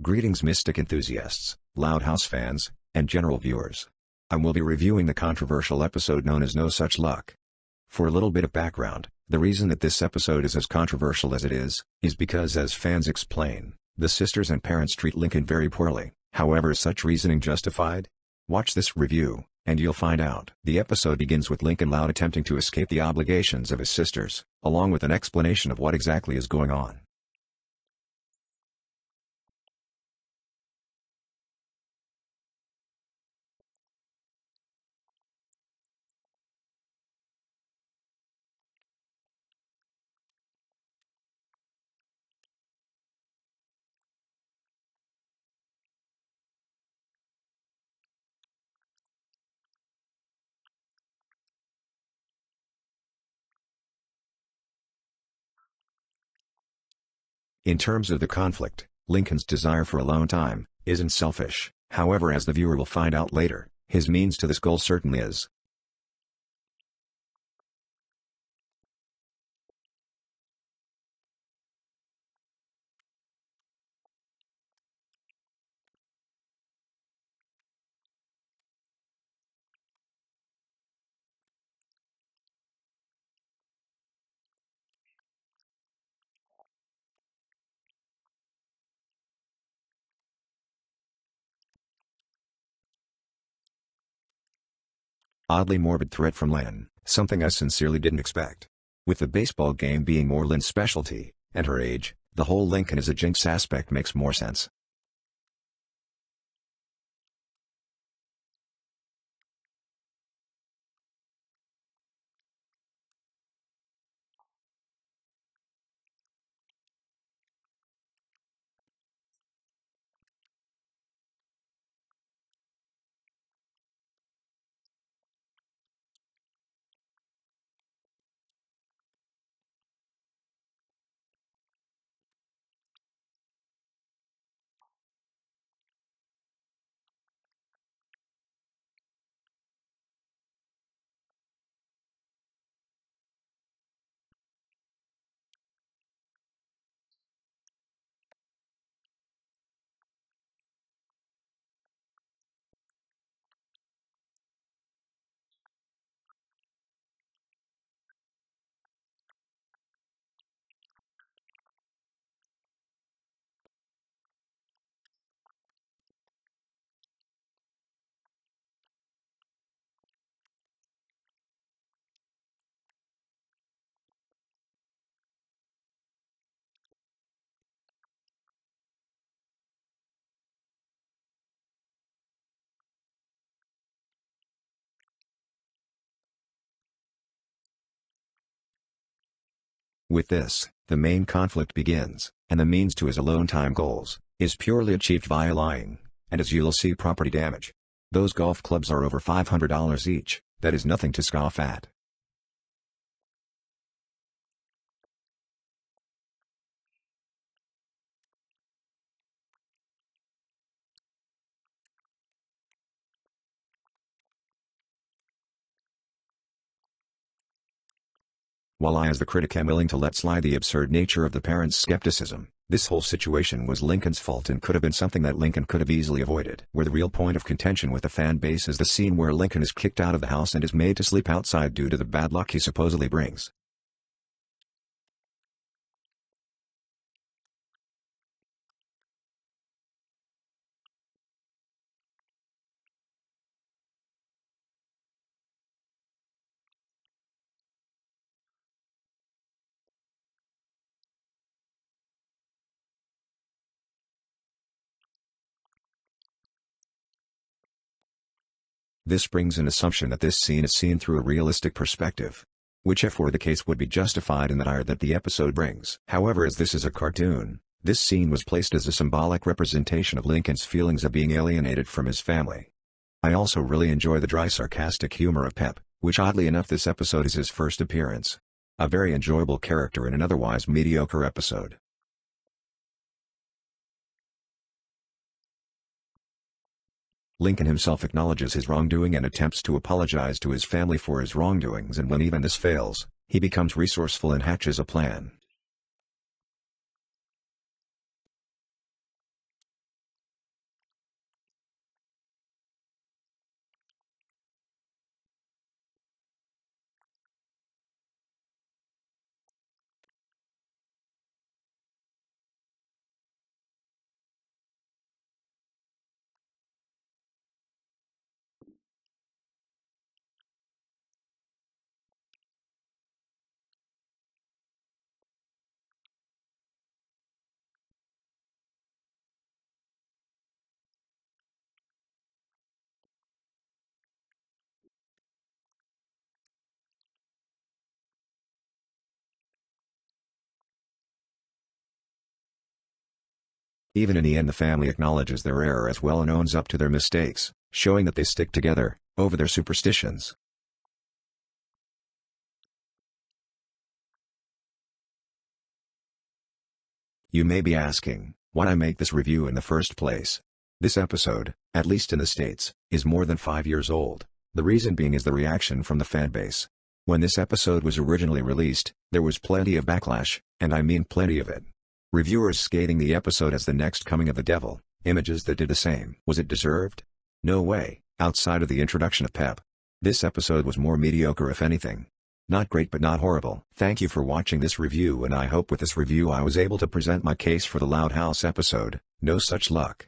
Greetings Mystic enthusiasts, Loud House fans, and general viewers. I will be reviewing the controversial episode known as No Such Luck. For a little bit of background, the reason that this episode is as controversial as it is because as fans explain, the sisters and parents treat Lincoln very poorly. However, is such reasoning justified? Watch this review, and you'll find out. The episode begins with Lincoln Loud attempting to escape the obligations of his sisters, along with an explanation of what exactly is going on. In terms of the conflict, Lincoln's desire for alone time isn't selfish. However, as the viewer will find out later, his means to this goal certainly is. Oddly morbid threat from Lynn, something I sincerely didn't expect. With the baseball game being more Lynn's specialty, and her age, the whole Lincoln is a jinx aspect makes more sense. With this, the main conflict begins, and the means to his alone time goals is purely achieved via lying, and as you'll see, property damage. Those golf clubs are over $500 each. That is nothing to scoff at. While I as the critic am willing to let slide the absurd nature of the parents' skepticism, this whole situation was Lincoln's fault and could have been something that Lincoln could have easily avoided. Where the real point of contention with the fan base is the scene where Lincoln is kicked out of the house and is made to sleep outside due to the bad luck he supposedly brings. This brings an assumption that this scene is seen through a realistic perspective, which if were the case would be justified in the ire that the episode brings. However, as this is a cartoon, this scene was placed as a symbolic representation of Lincoln's feelings of being alienated from his family. I also really enjoy the dry sarcastic humor of Pep, which oddly enough this episode is his first appearance. A very enjoyable character in an otherwise mediocre episode. Lincoln himself acknowledges his wrongdoing and attempts to apologize to his family for his wrongdoings, and when even this fails, he becomes resourceful and hatches a plan. Even in the end the family acknowledges their error as well and owns up to their mistakes, showing that they stick together over their superstitions. You may be asking, why I make this review in the first place? This episode, at least in the States, is more than 5 years old. The reason being is the reaction from the fanbase. When this episode was originally released, there was plenty of backlash, and I mean plenty of it. Reviewers scathing the episode as the next coming of the devil, images that did the same. Was it deserved? No way, outside of the introduction of Pep. This episode was more mediocre if anything. Not great but not horrible. Thank you for watching this review, and I hope with this review I was able to present my case for the Loud House episode. No such luck.